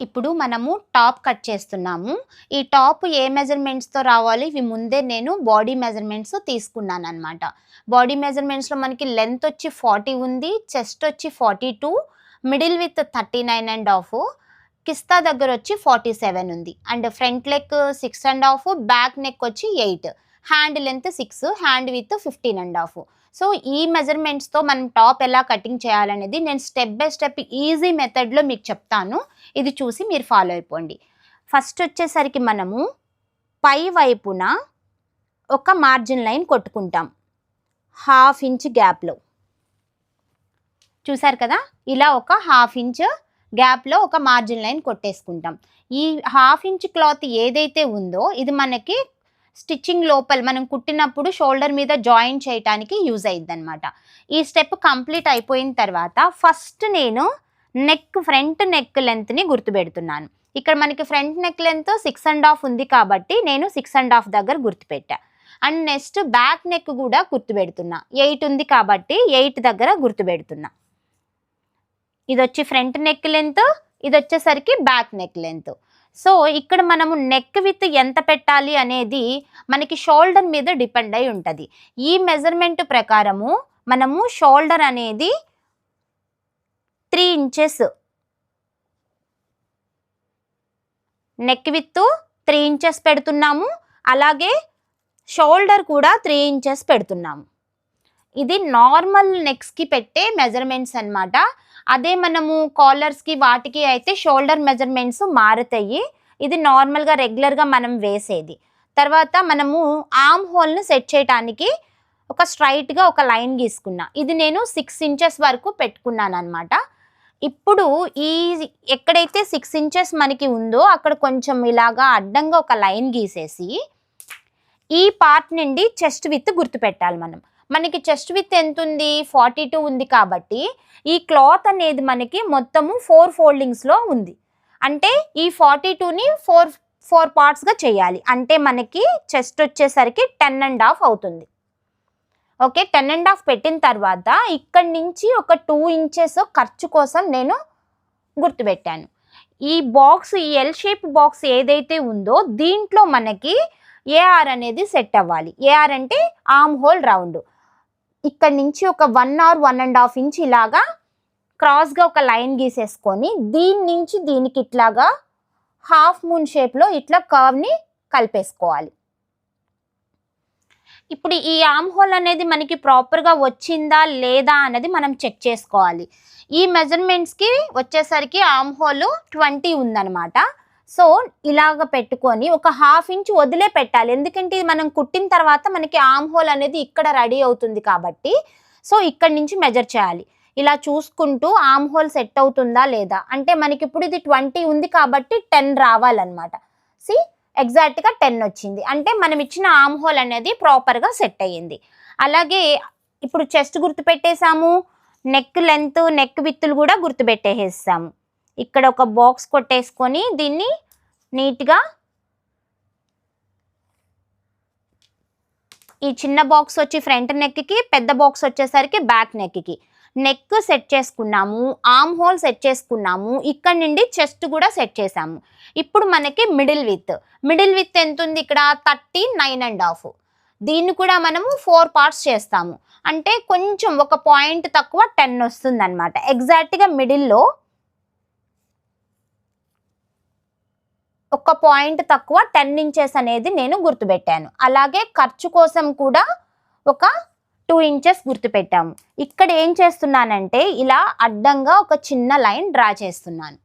ఇప్పుడు మనము top cut చేస్తున్నాము. ఈ టాప్ ఏ మెజర్‌మెంట్స్‌తో రావాలి ఇవి ముందే నేను బాడీ మెజర్‌మెంట్స్ తీసుకున్నాననమాట. బాడీ మెజర్‌మెంట్స్‌లో మనకి లెంత్ వచ్చి 40 ఉంది. చెస్ట్ వచ్చి 42, మిడిల్ విడ్త్ 39.5, కిస్తా దగ్గర వచ్చి 47 ఉంది. And front neck 6.5, back neck వచ్చి 8, hand length 6, hand width 15.5. So ఈ మెజర్‌మెంట్స్‌తో మనం టాప్ ఎలా కటింగ్ చేయాలనేది నేను స్టెప్ బై స్టెప్ ఈజీ మెథడ్‌లో మీకు చెప్తాను. ఇది చూసి మీరు ఫాలో అయిపోండి. ఫస్ట్ వచ్చేసరికి మనము పై వైపున ఒక మార్జిన్ లైన్ కొట్టుకుంటాం 1/2 ఇంచ్ గ్యాప్‌లో. చూసారు కదా, ఇలా ఒక 1/2 ఇంచ్ గ్యాప్‌లో ఒక మార్జిన్ లైన్ కొట్టేసుకుంటాం. ఈ 1/2 ఇంచ్ క్లాత్ ఏదైతే ఉందో ఇది మనకి స్టిచ్చింగ్ లోపల మనం కుట్టినప్పుడు షోల్డర్ మీద జాయిన్ చేయడానికి యూజ్ అయ్యిద్దనమాట. ఈ స్టెప్ కంప్లీట్ అయిపోయిన తర్వాత ఫస్ట్ నేను ఫ్రంట్ నెక్ లెంత్ని గుర్తుపెడుతున్నాను. ఇక్కడ మనకి ఫ్రంట్ నెక్ లెంత్ 6.5 ఉంది కాబట్టి నేను 6.5 దగ్గర గుర్తుపెట్టా. అండ్ నెక్స్ట్ బ్యాక్ నెక్ కూడా గుర్తుపెడుతున్నా. 8 ఉంది కాబట్టి 8 దగ్గర గుర్తుపెడుతున్నా. ఇది వచ్చి ఫ్రంట్ నెక్ లెంత్, ఇది వచ్చేసరికి బ్యాక్ నెక్ లెంత్. సో ఇక్కడ మనము నెక్ విత్ ఎంత పెట్టాలి అనేది మనకి షోల్డర్ మీద డిపెండ్ అయి ఉంటుంది. ఈ మెజర్మెంట్ ప్రకారము మనము షోల్డర్ అనేది 3 ఇంచెస్, నెక్ విత్ 3 ఇంచెస్ పెడుతున్నాము. అలాగే షోల్డర్ కూడా 3 ఇంచెస్ పెడుతున్నాము. ఇది నార్మల్ నెక్స్కి పెట్టే మెజర్మెంట్స్ అన్నమాట. అదే మనము కాలర్స్కి వాటికి అయితే షోల్డర్ మెజర్మెంట్స్ మారుతాయి. ఇది నార్మల్గా రెగ్యులర్గా మనం వేసేది. తర్వాత మనము ఆర్మ్ హోల్ని సెట్ చేయడానికి ఒక స్ట్రైట్గా ఒక లైన్ గీసుకున్నా. ఇది నేను 6 ఇంచెస్ వరకు పెట్టుకున్నాను అనమాట. ఇప్పుడు ఈ ఎక్కడైతే 6 ఇంచెస్ మనకి ఉందో అక్కడ కొంచెం ఇలాగా అడ్డంగా ఒక లైన్ గీసేసి ఈ పార్ట్ నుండి చెస్ట్ విత్ గుర్తుపెట్టాలి మనం. మనకి చెస్ట్ విత్ ఎంత ఉంది, 42 ఉంది కాబట్టి ఈ క్లాత్ అనేది మనకి మొత్తము 4 ఫోల్డింగ్స్లో ఉంది. అంటే ఈ 42ని 4 పార్ట్స్గా చేయాలి. అంటే మనకి చెస్ట్ వచ్చేసరికి 10.5 అవుతుంది. ఓకే, 10.5 పెట్టిన తర్వాత ఇక్కడి నుంచి ఒక 2 ఇంచెస్ ఖర్చు కోసం నేను గుర్తుపెట్టాను. ఈ బాక్స్, ఈ ఎల్ షేప్ బాక్స్ ఏదైతే ఉందో దీంట్లో మనకి ఏఆర్ అనేది సెట్ అవ్వాలి. ఏఆర్ అంటే ఆర్మ్ హోల్ రౌండ్. ఇక్కడ నుంచి ఒక 1 or 1.5 ఇంచ్ ఇలాగా క్రాస్గా ఒక లైన్ గీసేసుకొని దీని నుంచి దీనికి ఇట్లాగా హాఫ్ మూన్ షేప్లో ఇట్లా కర్వ్ని కలిపేసుకోవాలి. ఇప్పుడు ఈ ఆర్మ్ హోల్ అనేది మనకి ప్రాపర్గా వచ్చిందా లేదా అనేది మనం చెక్ చేసుకోవాలి. ఈ మెజర్మెంట్స్కి వచ్చేసరికి ఆర్మ్ హోల్ 20 ఉందన్నమాట. సో ఇలాగ పెట్టుకొని ఒక 1/2 ఇంచ్ వదిలే పెట్టాలి. ఎందుకంటే మనం కుట్టిన తర్వాత మనకి ఆర్మ్ హోల్ అనేది ఇక్కడ రెడీ అవుతుంది కాబట్టి సో ఇక్కడి నుంచి మెజర్ చేయాలి. ఇలా చూసుకుంటూ ఆర్మ్ హోల్ సెట్ అవుతుందా లేదా, అంటే మనకి ఇప్పుడు ఇది 20 ఉంది కాబట్టి 10 రావాలన్నమాట. ఎగ్జాక్ట్గా 10 వచ్చింది అంటే మనం ఇచ్చిన ఆర్మ్ హోల్ అనేది ప్రాపర్గా సెట్ అయ్యింది. అలాగే ఇప్పుడు చెస్ట్ గుర్తుపెట్టేసాము, నెక్ లెంత్, నెక్ విత్తులు కూడా గుర్తుపెట్టేసాము. ఇక్కడ ఒక బాక్స్ కొట్టేసుకొని దీన్ని నీట్గా ఈ చిన్న బాక్స్ వచ్చి ఫ్రంట్ నెక్కి, పెద్ద బాక్స్ వచ్చేసరికి బ్యాక్ నెక్కి నెక్ సెట్ చేసుకున్నాము, ఆర్మ్ హోల్ సెట్ చేసుకున్నాము, ఇక్కడ నుండి చెస్ట్ కూడా సెట్ చేసాము. ఇప్పుడు మనకి మిడిల్ విత్ ఎంత ఉంది ఇక్కడ 39.5. దీన్ని కూడా మనము 4 పార్ట్స్ చేస్తాము. అంటే కొంచెం ఒక పాయింట్ తక్కువ 10 వస్తుంది అనమాట. ఎగ్జాక్ట్గా మిడిల్లో ఒక పాయింట్ తక్కువ 10 ఇంచెస్ అనేది నేను గుర్తుపెట్టాను. అలాగే ఖర్చు కోసం కూడా ఒక 2 ఇంచెస్ గుర్తుపెట్టాము. ఇక్కడ ఏం చేస్తున్నానంటే ఇలా అడ్డంగా ఒక చిన్న లైన్ డ్రా చేస్తున్నాను.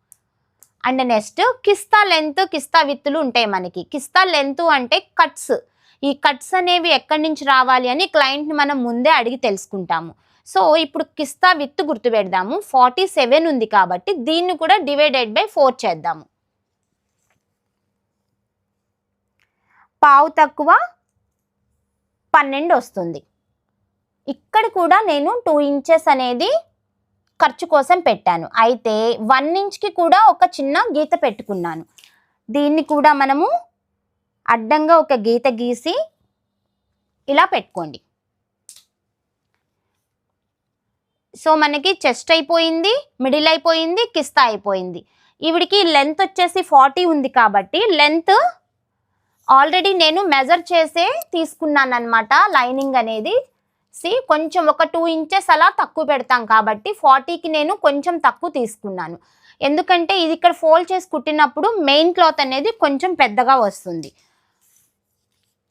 అండ్ నెక్స్ట్ కిస్తా లెంత్, కిస్తా విత్తులు ఉంటాయి మనకి. కిస్తా లెంత్ అంటే కట్స్. ఈ కట్స్ అనేవి ఎక్కడి నుంచి రావాలి అని క్లయింట్ని మనం ముందే అడిగి తెలుసుకుంటాము. సో ఇప్పుడు కిస్తా విత్ గుర్తుపెడదాము. 47 ఉంది కాబట్టి దీన్ని కూడా డివైడెడ్ బై 4 చేద్దాము. పావు తక్కువ 12 వస్తుంది. ఇక్కడ కూడా నేను 2 ఇంచెస్ అనేది ఖర్చు కోసం పెట్టాను. అయితే 1 ఇంచ్కి కూడా ఒక చిన్న గీత పెట్టుకున్నాను. దీన్ని కూడా మనము అడ్డంగా ఒక గీత గీసి ఇలా పెట్టుకోండి. సో మనకి చెస్ట్ అయిపోయింది, మిడిల్ అయిపోయింది, కిస్తా అయిపోయింది. ఈవిడికి లెంత్ వచ్చేసి 40 ఉంది కాబట్టి లెంత్ ఆల్రెడీ నేను మెజర్ చేసే తీసుకున్నాను అనమాట. లైనింగ్ అనేది కొంచెం ఒక 2 ఇంచెస్ అలా తక్కువ పెడతాం కాబట్టి 40కి నేను కొంచెం తక్కువ తీసుకున్నాను. ఎందుకంటే ఇది ఇక్కడ ఫోల్డ్ చేసి కుట్టినప్పుడు మెయిన్ క్లాత్ అనేది కొంచెం పెద్దగా వస్తుంది.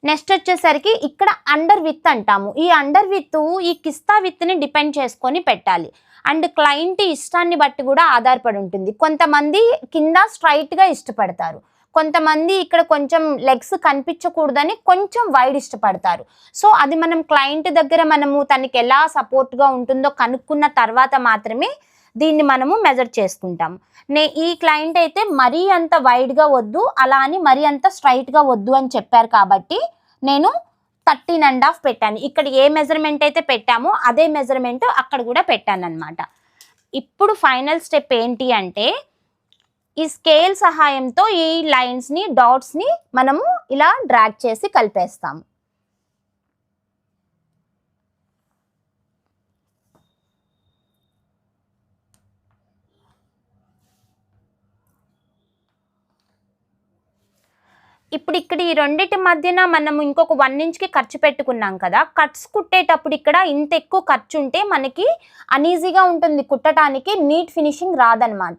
నెక్స్ట్ వచ్చేసరికి ఇక్కడ అండర్ విత్ అంటాము. ఈ అండర్ విత్ ఈ కిస్తా విత్ని డిపెండ్ చేసుకొని పెట్టాలి. అండ్ క్లయింట్ ఇష్టాన్ని బట్టి కూడా ఆధారపడి ఉంటుంది. కొంతమంది కింద స్ట్రైట్గా ఇష్టపడతారు, కొంతమంది ఇక్కడ కొంచెం లెగ్స్ కనిపించకూడదని కొంచెం వైడ్ ఇష్టపడతారు. సో అది మనం క్లయింట్ దగ్గర మనము తనకి ఎలా సపోర్ట్గా ఉంటుందో కనుక్కున్న తర్వాత మాత్రమే దీన్ని మనము మెజర్ చేసుకుంటాము. ఈ క్లయింట్ అయితే మరీ అంత వైడ్గా వద్దు, అలా అని మరీ అంత స్ట్రైట్గా వద్దు అని చెప్పారు కాబట్టి నేను 13.5 పెట్టాను. ఇక్కడ ఏ మెజర్మెంట్ అయితే పెట్టామో అదే మెజర్మెంట్ అక్కడ కూడా పెట్టాను అనమాట. ఇప్పుడు ఫైనల్ స్టెప్ ఏంటి అంటే ఈ స్కేల్ సహాయంతో ఈ లైన్స్ని డాట్స్ని మనము ఇలా డ్రాగ్ చేసి కలిపేస్తాము. ఇప్పుడు ఇక్కడ ఈ రెండింటి మధ్యన మనం ఇంకొక 1 ఇంచ్కి ఖర్చు పెట్టుకున్నాం కదా. కట్స్ కుట్టేటప్పుడు ఇక్కడ ఇంత ఎక్కువ ఖర్చు ఉంటే మనకి అనీజీగా ఉంటుంది కుట్టడానికి, నీట్ ఫినిషింగ్ రాదనమాట.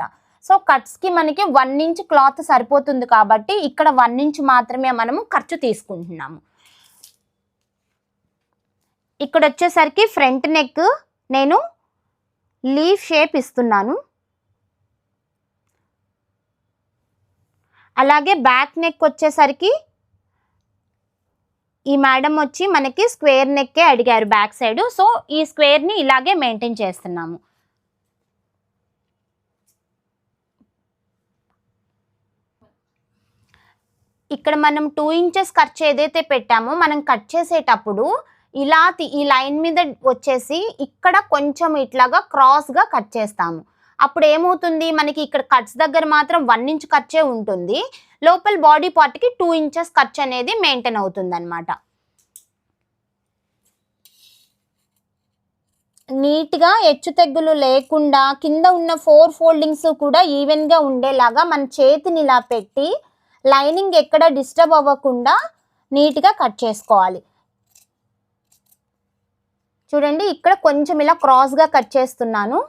సో కట్స్కి మనకి 1 ఇంచ్ క్లాత్ సరిపోతుంది కాబట్టి ఇక్కడ 1 ఇంచ్ మాత్రమే మనము ఖర్చు తీసుకుంటున్నాము. ఇక్కడ వచ్చేసరికి ఫ్రంట్ నెక్ నేను లీఫ్ షేప్ ఇస్తున్నాను. అలాగే బ్యాక్ నెక్ వచ్చేసరికి ఈ మేడం వచ్చి మనకి స్క్వేర్ నెక్కే అడిగారు బ్యాక్ సైడ్. సో ఈ స్క్వేర్ని ఇలాగే మెయింటైన్ చేస్తున్నాము. ఇక్కడ మనం 2 ఇంచెస్ ఖర్చు ఏదైతే పెట్టామో మనం కట్ చేసేటప్పుడు ఇలా ఈ లైన్ మీద వచ్చేసి ఇక్కడ కొంచెం ఇట్లాగా క్రాస్గా కట్ చేస్తాము. అప్పుడు ఏమవుతుంది, మనకి ఇక్కడ కట్స్ దగ్గర మాత్రం 1 ఇంచ్ ఖర్చే ఉంటుంది, లోపల బాడీ పార్ట్కి 2 ఇంచెస్ ఖర్చు అనేది మెయింటైన్ అవుతుంది అనమాట. నీట్గా హెచ్చు తెగ్గులు లేకుండా కింద ఉన్న 4 ఫోల్డింగ్స్ కూడా ఈవెన్గా ఉండేలాగా మన చేతిని ఇలా పెట్టి లైనింగ్ ఎక్కడ డిస్టర్బ్ అవ్వకుండా నీట్గా కట్ చేసుకోవాలి. చూడండి ఇక్కడ కొంచెం ఇలా క్రాస్గా కట్ చేస్తున్నాను.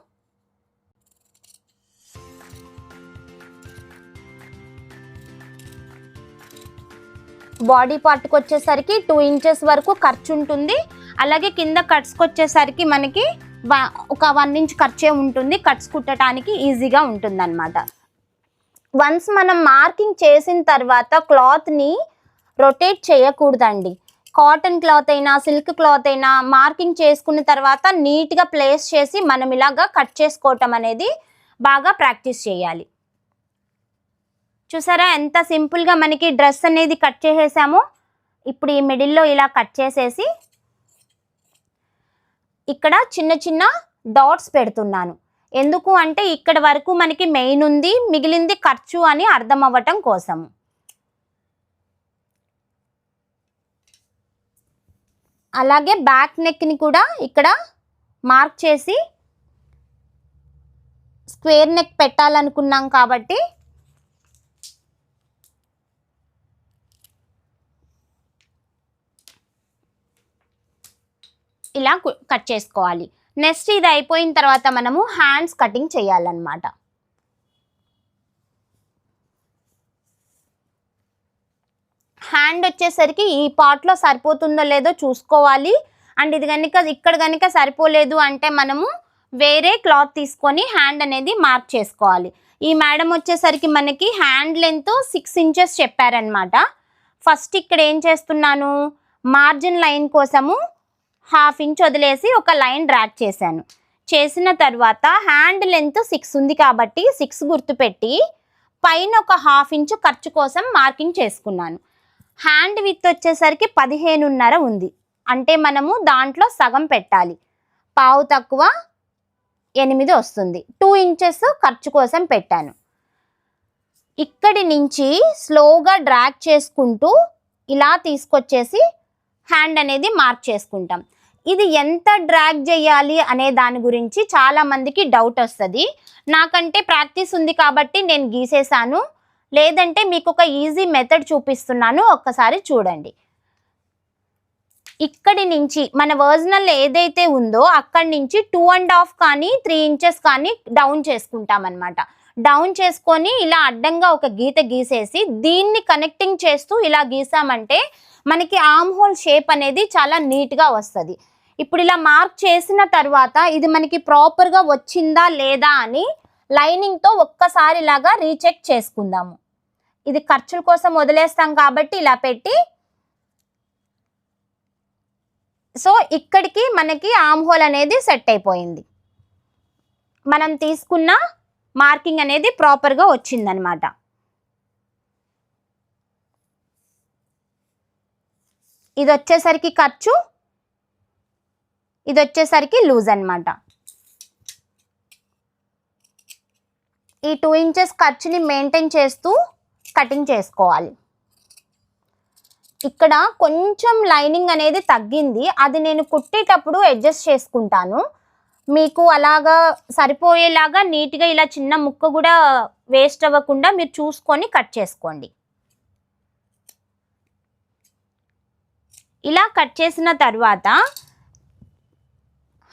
బాడీ పార్ట్కి వచ్చేసరికి 2 ఇంచెస్ వరకు ఖర్చు ఉంటుంది. అలాగే కింద కట్స్కి వచ్చేసరికి మనకి ఒక 1 ఇంచ్ ఖర్చే ఉంటుంది. కట్స్ కుట్టడానికి ఈజీగా ఉంటుంది అన్నమాట. వన్స్ మనం మార్కింగ్ చేసిన తర్వాత క్లాత్ని రొటేట్ చేయకూడదండి. కాటన్ క్లాత్ అయినా సిల్క్ క్లాత్ అయినా మార్కింగ్ చేసుకున్న తర్వాత నీట్గా ప్లేస్ చేసి మనం ఇలాగా కట్ చేసుకోవటం అనేది బాగా ప్రాక్టీస్ చేయాలి. చూసారా ఎంత సింపుల్గా మనకి డ్రెస్ అనేది కట్ చేసేసామో. ఇప్పుడు ఈ మిడిల్లో ఇలా కట్ చేసేసి ఇక్కడ చిన్న చిన్న డాట్స్ పెడుతున్నాను. ఎందుకు అంటే ఇక్కడ వరకు మనకి మెయిన్ ఉంది, మిగిలింది ఖర్చు అని అర్థం అవ్వటం కోసము. అలాగే బ్యాక్ నెక్ని కూడా ఇక్కడ మార్క్ చేసి స్క్వేర్ నెక్ పెట్టాలనుకున్నాం కాబట్టి ఇలా కట్ చేసుకోవాలి. నెక్స్ట్ ఇది అయిపోయిన తర్వాత మనము హ్యాండ్స్ కటింగ్ చేయాలన్నమాట. హ్యాండ్ వచ్చేసరికి ఈ పార్ట్లో సరిపోతుందో లేదో చూసుకోవాలి. అండ్ ఇది కనుక ఇక్కడ కనుక సరిపోలేదు అంటే మనము వేరే క్లాత్ తీసుకొని హ్యాండ్ అనేది మార్క్ చేసుకోవాలి. ఈ మేడం వచ్చేసరికి మనకి హ్యాండ్ లెంత్ 6 ఇంచెస్ చెప్పారనమాట. ఫస్ట్ ఇక్కడ ఏం చేస్తున్నాను, మార్జిన్ లైన్ కోసము 1/2 ఇంచ్ వదిలేసి ఒక లైన్ డ్రాగ్ చేశాను. చేసిన తర్వాత హ్యాండ్ లెంత్ 6 ఉంది కాబట్టి 6 గుర్తుపెట్టి పైన ఒక 1/2 ఇంచ్ ఖర్చు కోసం మార్కింగ్ చేసుకున్నాను. హ్యాండ్ విత్ వచ్చేసరికి 15.5 ఉంది. అంటే మనము దాంట్లో సగం పెట్టాలి, పావు తక్కువ 8 వస్తుంది. 2 ఇంచెస్ ఖర్చు కోసం పెట్టాను. ఇక్కడి నుంచి స్లోగా డ్రాగ్ చేసుకుంటూ ఇలా తీసుకొచ్చేసి హ్యాండ్ అనేది మార్క్ చేసుకుంటాం. ఇది ఎంత డ్రాగ్ చేయాలి అనే దాని గురించి చాలా మందికి డౌట్ వస్తుంది. నాకంటే ప్రాక్టీస్ ఉంది కాబట్టి నేను గీసేసాను. లేదంటే మీకు ఒక ఈజీ మెథడ్ చూపిస్తున్నాను, ఒక్కసారి చూడండి. ఇక్కడి నుంచి మన ఒరిజినల్ ఏదైతే ఉందో అక్కడి నుంచి 2.5 కానీ 3 ఇంచెస్ కానీ డౌన్ చేసుకుంటాం అనమాట. డౌన్ చేసుకొని ఇలా అడ్డంగా ఒక గీత గీసేసి దీన్ని కనెక్టింగ్ చేస్తూ ఇలా గీసామంటే మనకి ఆర్మ్ హోల్ షేప్ అనేది చాలా నీట్గా వస్తుంది. ఇప్పుడు ఇలా మార్క్ చేసిన తర్వాత ఇది మనకి ప్రాపర్గా వచ్చిందా లేదా అని లైనింగ్తో ఒక్కసారి ఇలాగా రీచెక్ చేసుకుందాము. ఇది ఖర్చుల కోసం వదిలేస్తాం కాబట్టి ఇలా పెట్టి, సో ఇక్కడికి మనకి ఆర్మ్ హోల్ అనేది సెట్ అయిపోయింది. మనం తీసుకున్న మార్కింగ్ అనేది ప్రాపర్గా వచ్చిందనమాట. ఇది వచ్చేసరికి ఖర్చు, ఇది వచ్చేసరికి లూజ్ అనమాట. ఈ 2 ఇంచెస్ ఖర్చుని మెయింటైన్ చేస్తూ కటింగ్ చేసుకోవాలి. ఇక్కడ కొంచెం లైనింగ్ అనేది తగ్గింది, అది నేను కుట్టేటప్పుడు అడ్జస్ట్ చేసుకుంటాను. మీకు అలాగా సరిపోయేలాగా నీట్గా ఇలా చిన్న ముక్క కూడా వేస్ట్ అవ్వకుండా మీరు చూసుకొని కట్ చేసుకోండి. ఇలా కట్ చేసిన తర్వాత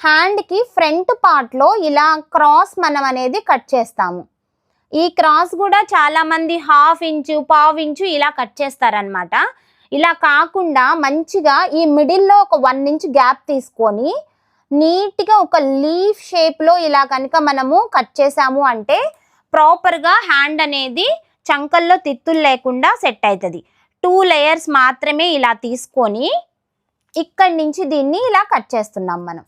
హ్యాండ్కి ఫ్రంట్ పార్ట్లో ఇలా క్రాస్ మనం అనేది కట్ చేస్తాము. ఈ క్రాస్ కూడా చాలామంది 1/2 ఇంచు 1/4 ఇంచు ఇలా కట్ చేస్తారనమాట. ఇలా కాకుండా మంచిగా ఈ మిడిల్లో ఒక 1 ఇంచ్ గ్యాప్ తీసుకొని నీట్గా ఒక లీఫ్ షేప్లో ఇలా కనుక మనము కట్ చేసాము అంటే ప్రాపర్గా హ్యాండ్ అనేది చంకల్లో తిత్తులు లేకుండా సెట్ అవుతుంది. 2 లేయర్స్ మాత్రమే ఇలా తీసుకొని ఇక్కడి నుంచి దీన్ని ఇలా కట్ చేస్తున్నాం మనం.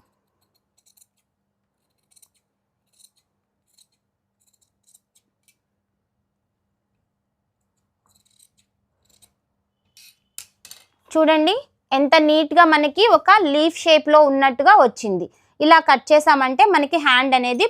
చూడండి ఎంత నీట్గా మనకి ఒక లీఫ్ షేప్లో ఉన్నట్టుగా వచ్చింది. ఇలా కట్ చేసామంటే మనకి హ్యాండ్ అనేది